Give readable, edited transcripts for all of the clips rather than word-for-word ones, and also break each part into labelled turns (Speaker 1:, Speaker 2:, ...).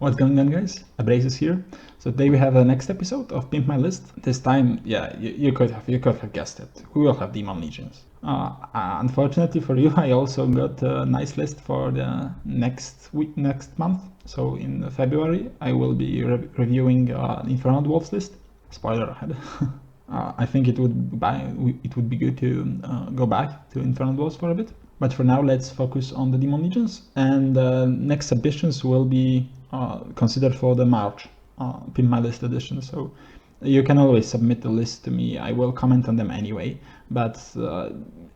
Speaker 1: What's going on, guys? Abrases here. So today we have the next episode of Pimp My List. This time, yeah, you could have guessed it. We will have Demon Legions. Unfortunately for you, I also got a nice list for the next month. So in February, I will be reviewing Infernal Dwarfs list. Spoiler ahead. I think it would be good to go back to Infernal Dwarfs for a bit. But for now, let's focus on the Demon Legions. And next submissions will be considered for the March Pimp My List edition. So you can always submit the list to me. I will comment on them anyway. But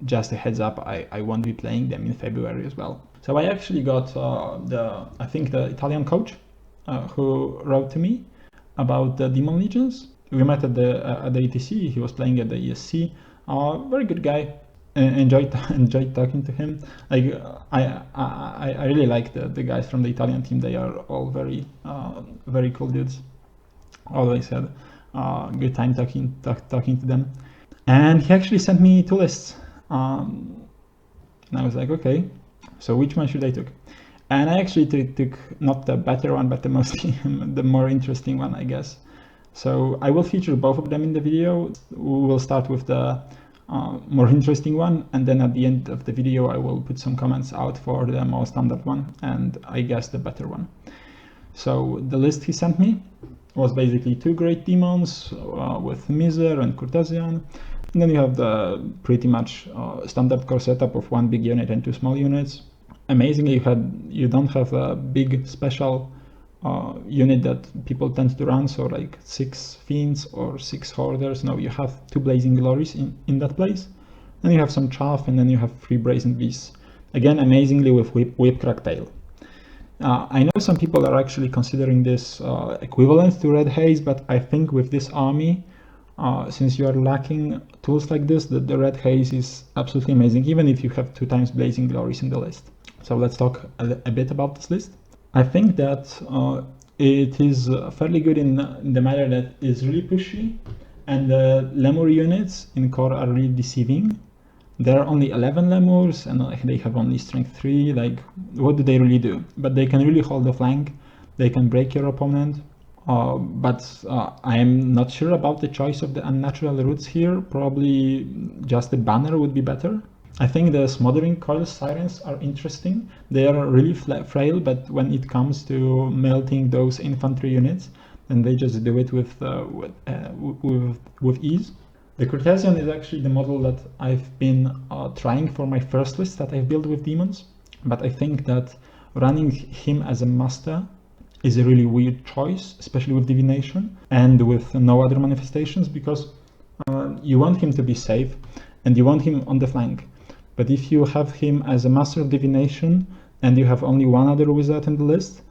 Speaker 1: just a heads up, I won't be playing them in February as well. So I actually got the Italian coach who wrote to me about the Demon Legions. We met at the ETC. He was playing at the ESC. Very good guy. Enjoyed talking to him. Like I really like the guys from the Italian team. They are all very cool dudes. Always had good time talking to them. And he actually sent me 2 lists. And I was like, okay, so which one should I take? And I actually took not the better one, but the more interesting one, I guess. So I will feature both of them in the video. We will start with the more interesting one, and then at the end of the video I will put some comments out for the more standard one and I guess the better one. So the list he sent me was basically 2 great demons with Miser and Courtesian, and then you have the pretty much standard core setup of 1 big unit and 2 small units. Amazingly, you don't have a big special unit that people tend to run, so like 6 Fiends or 6 Hoarders. No, you have 2 Blazing Glories in that place. Then you have some Chaff, and then you have 3 Brazen Beasts. Again, amazingly with Whip Crack Tail. I know some people are actually considering this equivalent to Red Haze, but I think with this army, since you are lacking tools like this, the Red Haze is absolutely amazing, even if you have 2 times Blazing Glories in the list. So let's talk a bit about this list. I think that it is fairly good in the matter that it's really pushy, and the Lemur units in core are really deceiving. There are only 11 Lemurs and they have only strength 3. Like, what do they really do? But they can really hold the flank, they can break your opponent. But I am not sure about the choice of the unnatural roots here. Probably just the banner would be better. I think the Smothering Coil Sirens are interesting. They are really frail, but when it comes to melting those infantry units, then they just do it with ease. The Courtesian is actually the model that I've been trying for my first list that I've built with demons, but I think that running him as a master is a really weird choice, especially with divination and with no other manifestations, because you want him to be safe and you want him on the flank. But if you have him as a master of divination and you have only 1 other wizard in the list,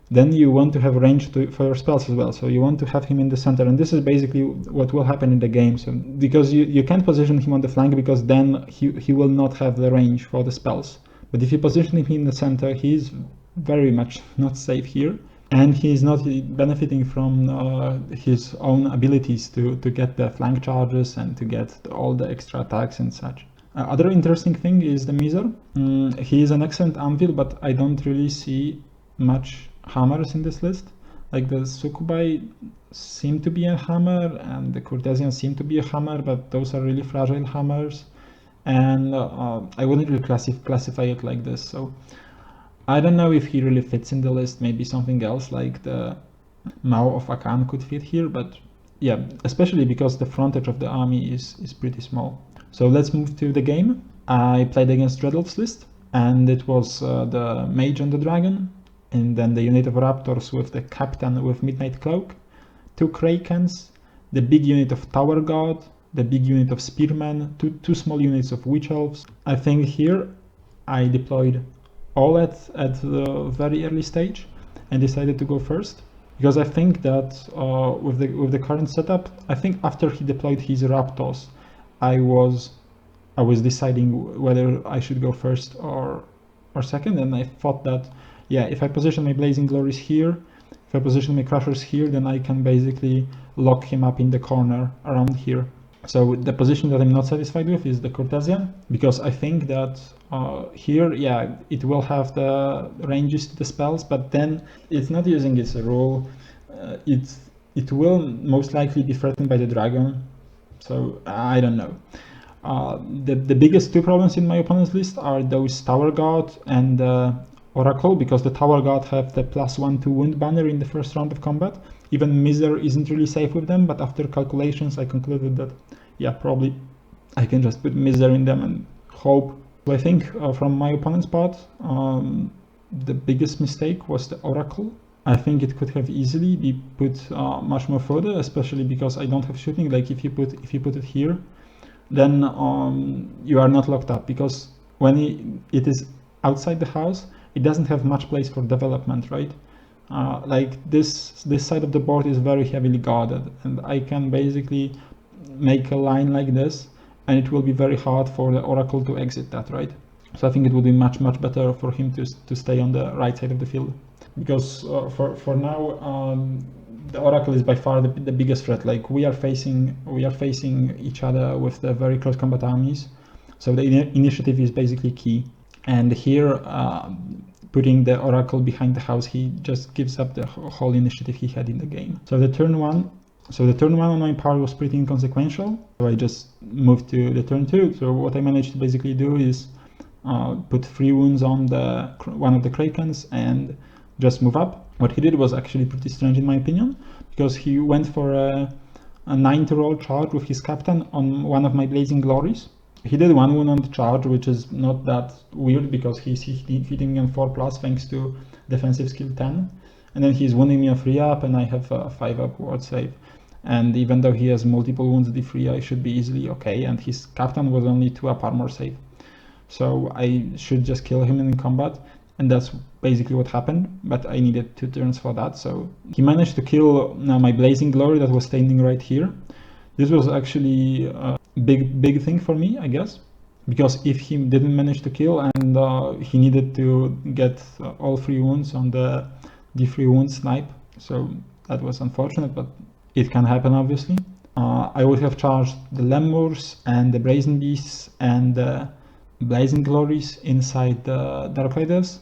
Speaker 1: then you want to have range for your spells as well. So you want to have him in the center, and this is basically what will happen in the game. So because you can't position him on the flank, because then he will not have the range for the spells. But if you position him in the center, he's very much not safe here, and he's not benefiting from his own abilities to get the flank charges and to get all the extra attacks and such. Other interesting thing is the Miser. He is an excellent anvil, but I don't really see much hammers in this list. Like the Succubi seem to be a hammer and the Courtesian seem to be a hammer, but those are really fragile hammers, and I wouldn't really classify it like this. So I don't know if he really fits in the list. Maybe something else like the Mao of Akan could fit here, but yeah, especially because the frontage of the army is pretty small. So let's move to the game. I played against Dreadwolf's list, and it was the Mage and the Dragon, and then the unit of Raptors with the Captain with Midnight Cloak, 2 Krakens, the big unit of Tower God, the big unit of Spearmen, two small units of Witch Elves. I think here I deployed all at the very early stage and decided to go first, because I think that with the current setup, I think after he deployed his Raptors, I was deciding whether I should go first or second, and I thought that, yeah, if I position my Blazing Glories here, if I position my Crushers here, then I can basically lock him up in the corner around here. So the position that I'm not satisfied with is the Cortesian, because I think that here, yeah, it will have the ranges to the spells, but then it's not using its rule. It will most likely be threatened by the dragon. So I don't know. The biggest two problems in my opponent's list are those Tower God and Oracle, because the Tower God have the +1 to wound banner in the first round of combat. Even Miser isn't really safe with them, but after calculations I concluded that, yeah, probably I can just put Miser in them and hope. So I think from my opponent's part, the biggest mistake was the Oracle. I think it could have easily be put much more further, especially because I don't have shooting. Like if you put it here, then you are not locked up, because when it is outside the house, it doesn't have much place for development, right? Like this side of the board is very heavily guarded, and I can basically make a line like this, and it will be very hard for the Oracle to exit that, right? So I think it would be much better for him to stay on the right side of the field, because for now the Oracle is by far the biggest threat. Like we are facing each other with the very close combat armies, so the initiative is basically key. And here, putting the Oracle behind the house, he just gives up the whole initiative he had in the game. So the turn one on my part was pretty inconsequential. So I just moved to the turn 2. So what I managed to basically do is put 3 wounds on one of the Krakens and just move up. What he did was actually pretty strange in my opinion, because he went for a 9 to roll charge with his captain on one of my Blazing Glories. He did 1 wound on the charge, which is not that weird because he's hitting me on 4+ thanks to defensive skill 10. And then he's wounding me a 3-up and I have a 5-up ward save. And even though he has multiple wounds D3, I should be easily okay. And his captain was only 2-up armor save. So I should just kill him in combat. And that's basically what happened, but I needed 2 turns for that. So he managed to kill my Blazing Glory that was standing right here. This was actually a big thing for me, I guess, because if he didn't manage to kill and he needed to get all 3 wounds on the D3 wound snipe, so that was unfortunate, but it can happen obviously. I would have charged the Lemurs and the Brazen Beasts and the Blazing Glories inside the Dark Riders,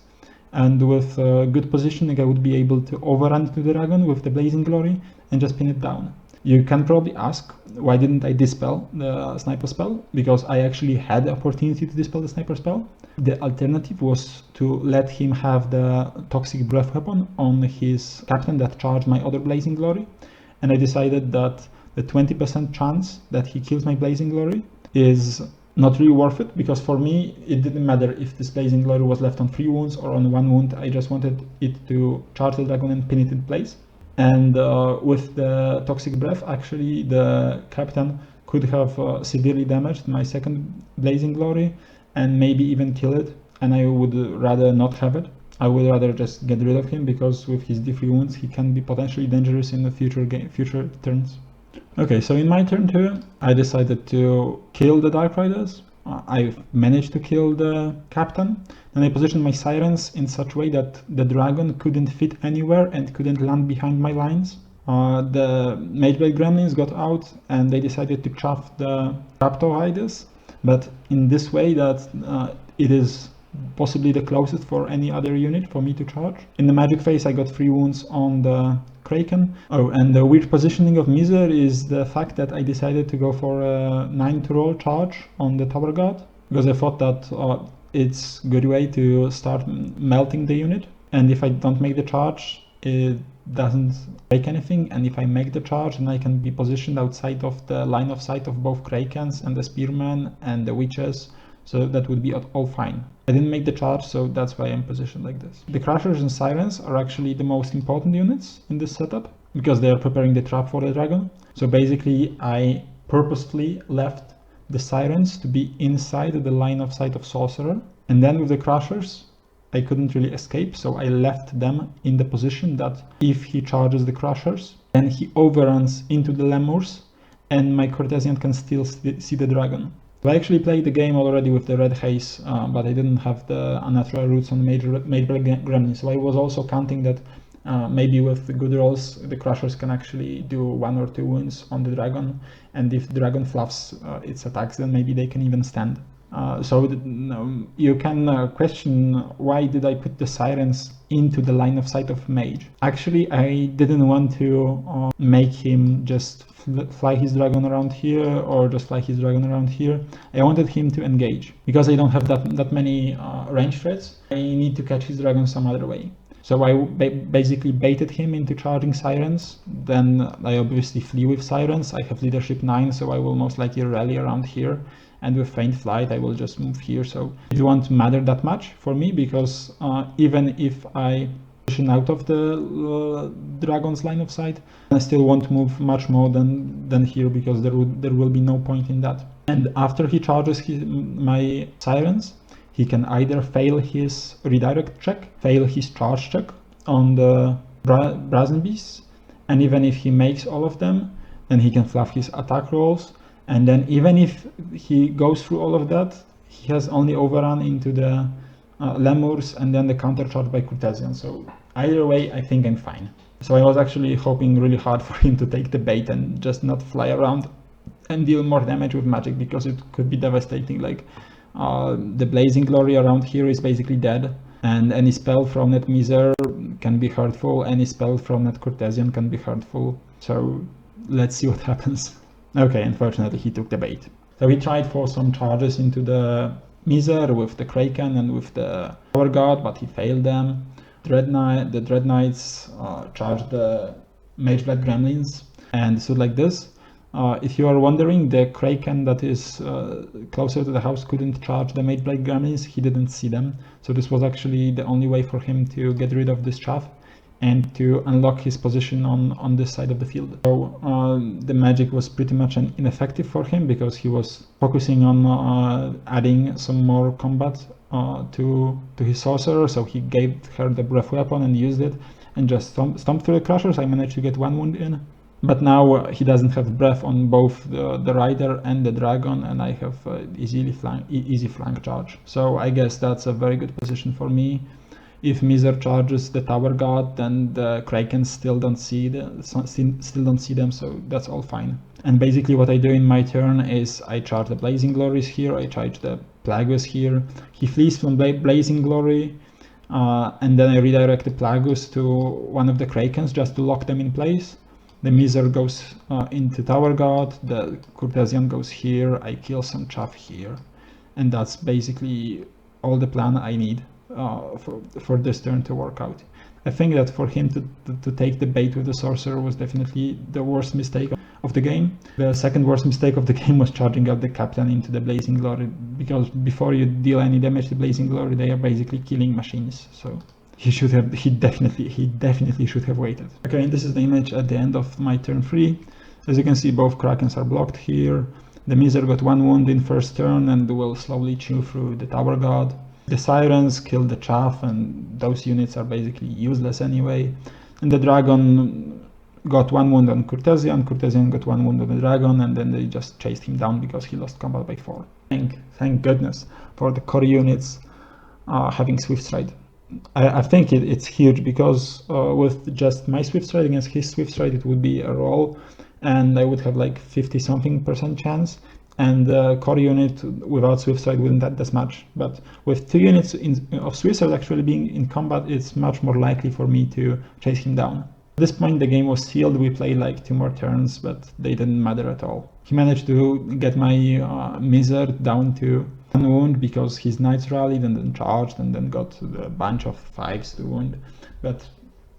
Speaker 1: and with good positioning I would be able to overrun to the dragon with the Blazing Glory and just pin it down. You can probably ask, why didn't I dispel the sniper spell? Because I actually had the opportunity to dispel the sniper spell. The alternative was to let him have the toxic breath weapon on his captain that charged my other Blazing Glory. And I decided that the 20% chance that he kills my Blazing Glory is not really worth it, because for me it didn't matter if this Blazing Glory was left on 3 wounds or on 1 wound. I just wanted it to charge the dragon and pin it in place. And with the toxic breath, actually the captain could have severely damaged my second Blazing Glory and maybe even kill it, and I would rather not have it. I would rather just get rid of him, because with his D3 wounds he can be potentially dangerous in the future turns. Okay, so in my turn 2 I decided to kill the Dark Riders. I managed to kill the captain, and I positioned my Sirens in such a way that the dragon couldn't fit anywhere and couldn't land behind my lines. The Mageblade Gremlins got out and they decided to chaff the Raptor Riders, but in this way that it is possibly the closest for any other unit for me to charge. In the magic phase I got 3 wounds on the Kraken. Oh, and the weird positioning of Miser is the fact that I decided to go for a 9 to roll charge on the Tower God, because I thought that it's a good way to start melting the unit, and if I don't make the charge it doesn't break anything, and if I make the charge then I can be positioned outside of the line of sight of both Krakens and the Spearmen and the Witches, so that would be all fine. I didn't make the charge, so that's why I'm positioned like this. The Crushers and Sirens are actually the most important units in this setup, because they are preparing the trap for the dragon. So basically I purposefully left the Sirens to be inside the line of sight of Sorcerer, and then with the Crushers I couldn't really escape, so I left them in the position that if he charges the Crushers, then he overruns into the Lemurs and my Cortesian can still see the dragon. So I actually played the game already with the Red Haze, but I didn't have the Unnatural Roots on Mageblade Gremlin, so I was also counting that Maybe with the good rolls, the Crushers can actually do 1 or 2 wounds on the dragon, and if the dragon fluffs its attacks, then maybe they can even stand. You can question, why did I put the Sirens into the line of sight of Mage? Actually, I didn't want to make him just fly his dragon around here or just fly his dragon around here. I wanted him to engage. Because I don't have that many range threats, I need to catch his dragon some other way. So I basically baited him into charging Sirens, then I obviously flee with Sirens. I have leadership 9, so I will most likely rally around here, and with Faint Flight I will just move here, so it won't matter that much for me, because even if I position out of the dragon's line of sight, I still won't move much more than here, because there will be no point in that. And after he charges my Sirens, he can either fail his redirect check, fail his charge check on the Brazen Beasts, and even if he makes all of them, then he can fluff his attack rolls, and then even if he goes through all of that, he has only overrun into the Lemurs and then the counter charge by Courtesian, so either way I think I'm fine. So I was actually hoping really hard for him to take the bait and just not fly around and deal more damage with magic, because it could be devastating. Like, the Blazing Glory around here is basically dead, and any spell from that Miser can be hurtful, any spell from that Courtesian can be hurtful, so let's see what happens. Okay, unfortunately he took the bait. So he tried for some charges into the Miser with the Kraken and with the Tower Guard, but he failed them. The Dread Knights charged the Mageblade Gremlins, and so like this. If you are wondering, the Kraken that is closer to the house couldn't charge the Mageblade Gremlins, he didn't see them. So this was actually the only way for him to get rid of this chaff and to unlock his position on this side of the field. So the magic was pretty much ineffective for him, because he was focusing on adding some more combat to his sorcerer. So he gave her the breath weapon and used it and just stomped through the Crushers. I managed to get 1 wound in. But now he doesn't have breath on both the rider and the dragon, and I have easy flank charge. So I guess that's a very good position for me. If Miser charges the Tower Guard, then the Kraken still don't see them, so that's all fine. And basically what I do in my turn is I charge the Blazing Glories here, I charge the Plagueis here. He flees from Blazing Glory, and then I redirect the Plagueis to one of the Krakens just to lock them in place. The Miser goes into Tower Guard, the Courtesian goes here, I kill some chaff here, and that's basically all the plan I need for this turn to work out. I think that for him to take the bait with the Sorcerer was definitely the worst mistake of the game. The second worst mistake of the game was charging out the Captain into the Blazing Glory, because before you deal any damage to Blazing Glory, they are basically killing machines, so he definitely should have waited. Okay, and this is the image at the end of my turn 3. As you can see, both Krakens are blocked here. The Miser got 1 wound in first turn and will slowly chew through the Tower Guard. The Sirens killed the chaff, and those units are basically useless anyway. And the Dragon got 1 wound on Courtesian got 1 wound on the Dragon, and then they just chased him down because he lost combat by 4. Thank goodness for the core units having Swift Stride. I think it's huge, because with just my Swift Stride against his Swift Stride, it would be a roll, and I would have like 50-something% chance, and the core unit without Swift Stride wouldn't add as much. But with 2 units of Swift Stride actually being in combat, it's much more likely for me to chase him down. At this point the game was sealed, we played like 2 more turns, but they didn't matter at all. He managed to get my Miser down to 1 wound because his Knights rallied and then charged and then got a bunch of 5s to wound. But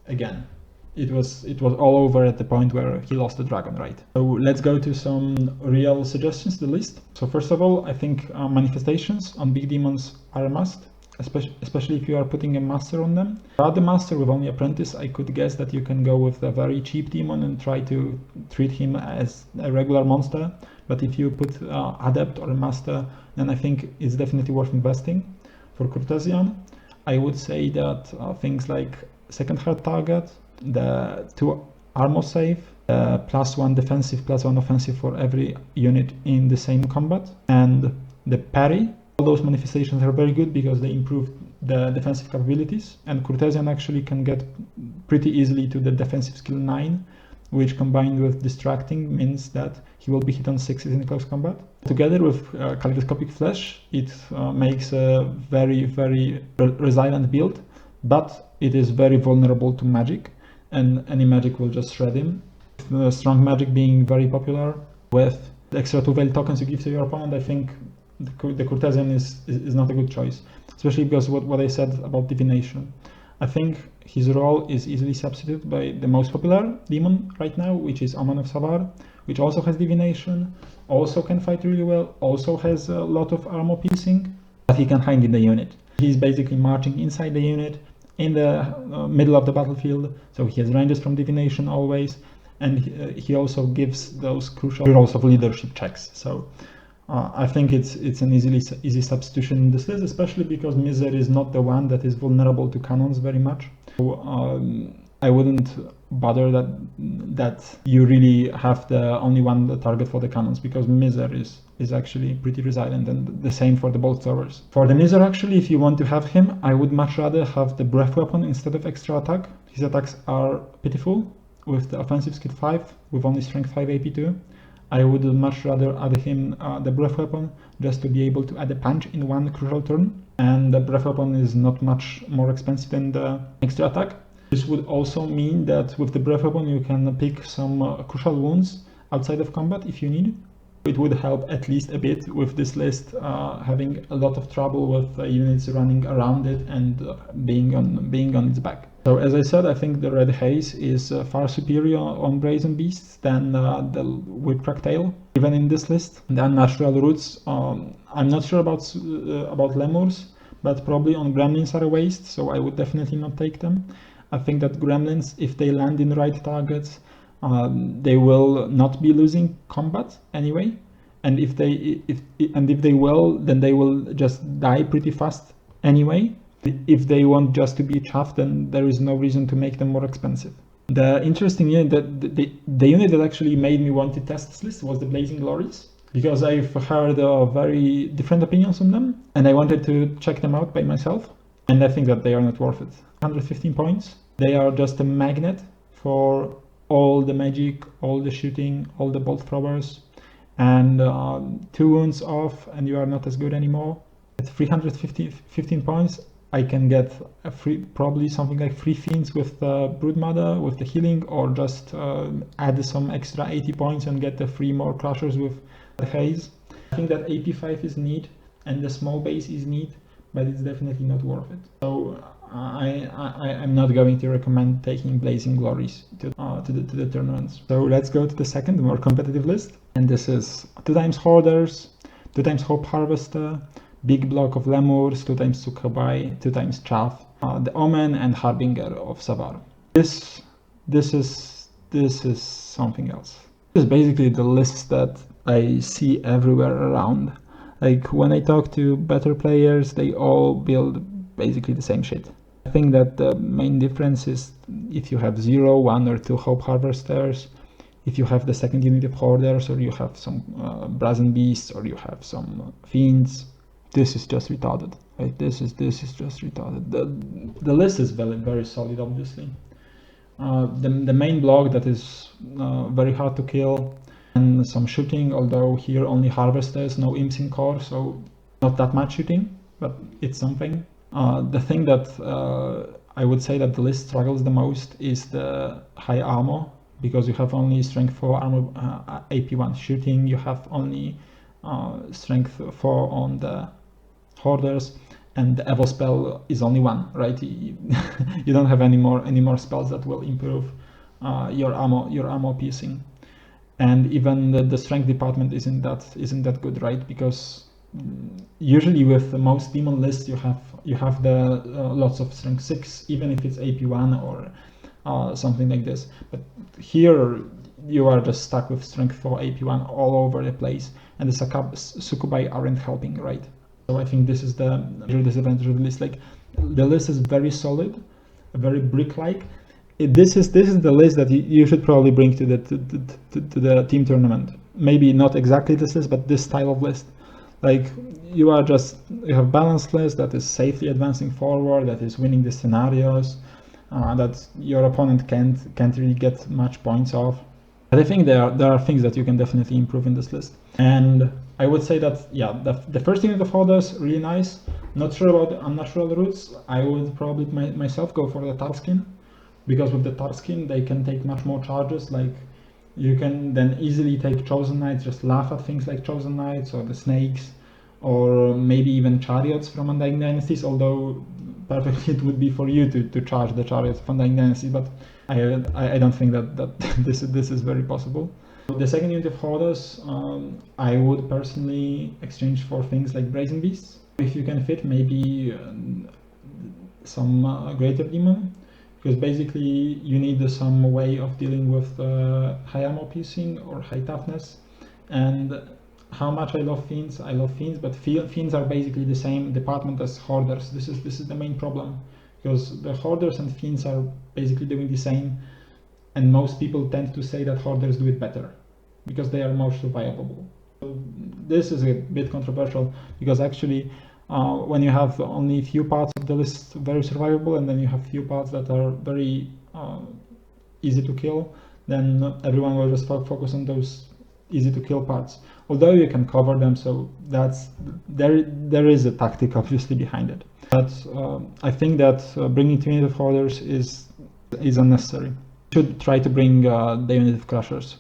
Speaker 1: again, it was all over at the point where he lost the Dragon, right? So let's go to some real suggestions, the list. So first of all, I think manifestations on big demons are a must, especially if you are putting a master on them. Without the master, with only apprentice, I could guess that you can go with a very cheap demon and try to treat him as a regular monster. But if you put adept or a master, then I think it's definitely worth investing. For Courtesian, I would say that things like second hard target, the 2 armor save, +1 defensive, +1 offensive for every unit in the same combat, and the parry All those manifestations are very good because they improve the defensive capabilities, and Courtesan actually can get pretty easily to the defensive skill 9, which combined with distracting means that he will be hit on 6s in close combat. Together with Kaleidoscopic Flash, it makes a very, very resilient build, but it is very vulnerable to magic, and any magic will just shred him. Strong magic being very popular, with the extra 2 veil tokens you give to your opponent, I think the Courtesan is not a good choice, especially because what I said about divination. I think his role is easily substituted by the most popular demon right now, which is Omen of Savar, which also has divination, also can fight really well, also has a lot of armor piercing, but he can hide in the unit. He's basically marching inside the unit in the middle of the battlefield, so he has ranges from divination always, and he also gives those crucial rolls of leadership checks. So I think it's an easy substitution in this list, especially because Miser is not the one that is vulnerable to cannons very much. So, I wouldn't bother that you really have the only one target for the cannons, because Miser is actually pretty resilient, and the same for the bolt throwers. For the Miser, actually, if you want to have him, I would much rather have the breath weapon instead of extra attack. His attacks are pitiful, with the offensive skill 5, with only strength 5 AP2. I would much rather add him the breath weapon, just to be able to add a punch in one crucial turn, and the breath weapon is not much more expensive than the extra attack. This would also mean that with the breath weapon you can pick some crucial wounds outside of combat if you need. It would help at least a bit with this list having a lot of trouble with units running around it and being on its back. So as I said, I think the Red Haze is far superior on Brazen Beasts than the Whipcrack Tail, even in this list. The Unnatural Roots, I'm not sure about Lemurs, but probably on Gremlins are a waste, so I would definitely not take them. I think that Gremlins, if they land in the right targets, they will not be losing combat anyway, and if they will, then they will just die pretty fast anyway. If they want just to be chuffed, then there is no reason to make them more expensive. The interesting unit, the unit that actually made me want to test this list was the Blazing Glories, because I've heard very different opinions on them, and I wanted to check them out by myself, and I think that they are not worth it. 115 points. They are just a magnet for all the magic, all the shooting, all the bolt throwers, and 2 wounds off and you are not as good anymore. At 315 points, I can get probably something like 3 Fiends with Broodmother, with the healing, or just add some extra 80 points and get the 3 more Crushers with the Haze. I think that AP5 is neat and the small base is neat, but it's definitely not worth it. So I'm not going to recommend taking Blazing Glories to the tournaments. So let's go to the second, more competitive list. And this is 2x Hoarders, 2x Hope Harvester, Big Block of Lemurs, 2x Sukubai, 2x Chaff, the Omen, and Harbinger of Savar. This is something else. This is basically the list that I see everywhere around. Like when I talk to better players, they all build basically the same shit. I think that the main difference is if you have 0, 1, or 2 Hope Harvesters, if you have the second unit of Hoarders, or you have some Brazen Beasts, or you have some Fiends. This is just retarded. Right? This is just retarded. The list is very, very solid, obviously. The main block that is very hard to kill, and some shooting, although here only Harvesters, no Imps in core, so not that much shooting, but it's something. The thing that I would say that the list struggles the most is the high armor, because you have only strength 4 armor, AP1 shooting, you have only strength 4 on the Hoarders, and the Evo spell is only 1, right? You don't have any more spells that will improve your armor piercing, and even the strength department isn't that good, right? Because usually with most demon lists you have the lots of strength 6, even if it's AP1 or something like this. But here you are just stuck with strength 4 AP1 all over the place, and the Sukubai aren't helping, right? So I think this is the major disadvantage of the list. Like, the list is very solid, very brick-like. This is the list that you should probably bring to the team tournament. Maybe not exactly this list, but this style of list. Like you have balanced list that is safely advancing forward, that is winning the scenarios, that your opponent can't really get much points off. But I think there are things that you can definitely improve in this list. And I would say that, yeah, the first unit of holders, really nice. Not sure about unnatural roots. I would probably myself go for the Tarskin, because with the Tarskin they can take much more charges. Like you can then easily take Chosen Knights, just laugh at things like Chosen Knights or the Snakes, or maybe even Chariots from Undying Dynasties, although perfectly it would be for you to charge the Chariots of Undying Dynasties, but I don't think that this is very possible. The second unit of holders, I would personally exchange for things like Brazen Beasts. If you can fit maybe some Greater Demon, because basically you need some way of dealing with high ammo piercing or high toughness. And how much I love Fiends, but Fiends are basically the same department as Hoarders. This is the main problem, because the Hoarders and Fiends are basically doing the same, and most people tend to say that Hoarders do it better because they are more survivable. This is a bit controversial, because actually when you have only a few parts of the list very survivable, and then you have few parts that are very easy to kill, then everyone will just focus on those easy to kill parts, although you can cover them. So there is a tactic obviously behind it, but I think that bringing 2 unit of holders is unnecessary. You should try to bring the unit of crushers,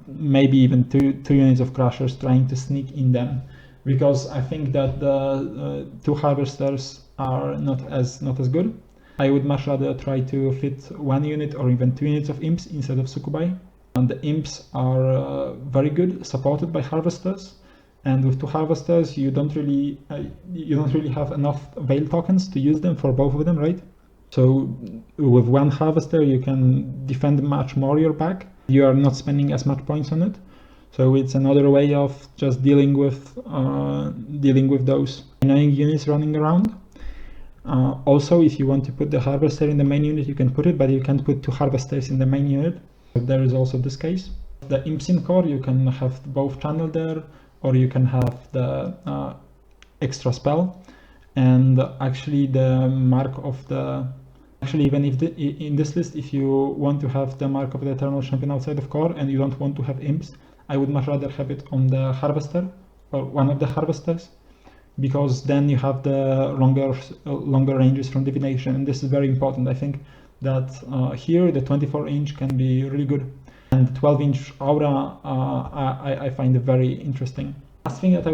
Speaker 1: maybe even two units of crushers, trying to sneak in them, because I think that the 2 harvesters are not as good. I would much rather try to fit 1 unit or even 2 units of imps instead of succubi. And the imps are very good, supported by harvesters, and with 2 harvesters you don't really have enough veil tokens to use them for both of them, right? So with 1 harvester you can defend much more your back. You are not spending as much points on it, so it's another way of just dealing with those annoying units running around. Also, if you want to put the harvester in the main unit, you can put it, but you can't put 2 harvesters in the main unit. There is also this case. The imps in core, you can have both channel there, or you can have the extra spell. And actually the mark of the, even if in this list, if you want to have the mark of the Eternal Champion outside of core and you don't want to have imps, I would much rather have it on the harvester or one of the harvesters, because then you have the longer ranges from divination, and this is very important. I think that here the 24-inch can be really good, and the 12-inch aura I find very interesting. Last thing that I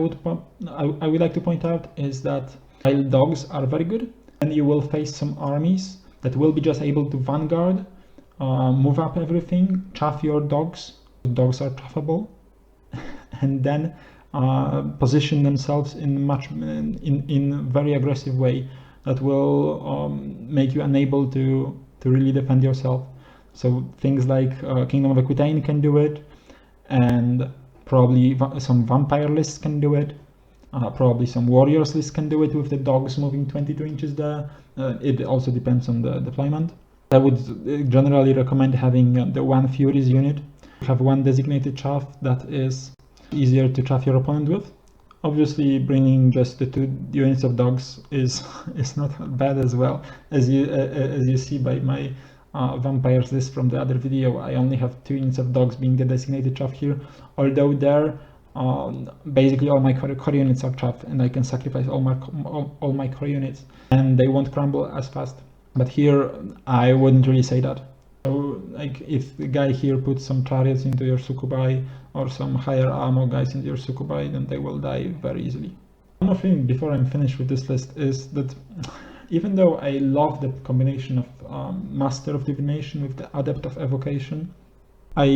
Speaker 1: would like to point out is that while dogs are very good, and you will face some armies that will be just able to vanguard, move up everything, chaff your dogs. Dogs are chaffable, and then position themselves in very aggressive way that will make you unable to really defend yourself. So things like Kingdom of Aquitaine can do it, and probably some vampire lists can do it, probably some warriors lists can do it with the dogs moving 22 inches there. It also depends on the deployment. I would generally recommend having the 1 Furies unit. Have 1 designated chaff that is easier to chaff your opponent with. Obviously, bringing just the 2 units of dogs is not bad as well. As you see by my vampires list from the other video, I only have 2 units of dogs being the designated chaff here. Although there, basically all my core units are chaff, and I can sacrifice all my core units, and they won't crumble as fast. But here, I wouldn't really say that. So, like, if the guy here puts some chariots into your succubi, or some higher ammo guys into your succubi, then they will die very easily. One more thing before I'm finished with this list is that even though I love the combination of Master of Divination with the Adept of Evocation, I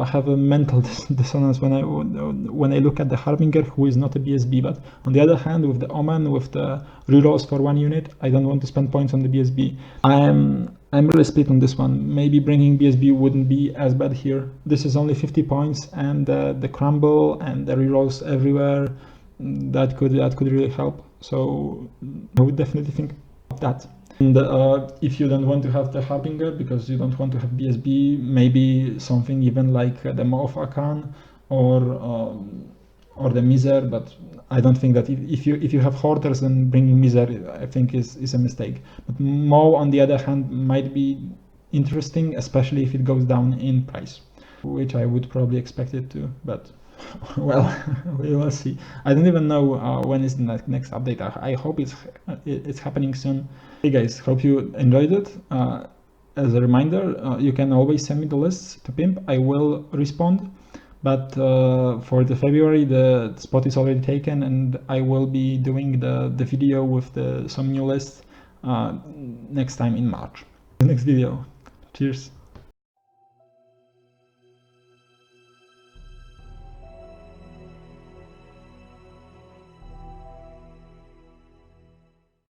Speaker 1: have a mental dissonance when I look at the Harbinger, who is not a BSB, but on the other hand, with the Omen, with the rerolls for 1 unit, I don't want to spend points on the BSB. I'm really split on this one. Maybe bringing BSB wouldn't be as bad here. This is only 50 points, and the crumble and the rerolls everywhere, that could really help. So I would definitely think of that. And if you don't want to have the Harbinger because you don't want to have BSB, maybe something even like the Maw of Akan, or or the Miser, but I don't think that if you have hoarders, then bringing Miser I think is a mistake. But Mo on the other hand might be interesting, especially if it goes down in price, which I would probably expect it to, but well, we will see. I don't even know when is the next update. I hope it's happening soon. Hey guys, hope you enjoyed it. As a reminder, you can always send me the lists to Pimp. I will respond. But for the February, the spot is already taken, and I will be doing the video with some new lists next time in March. The next video. Cheers.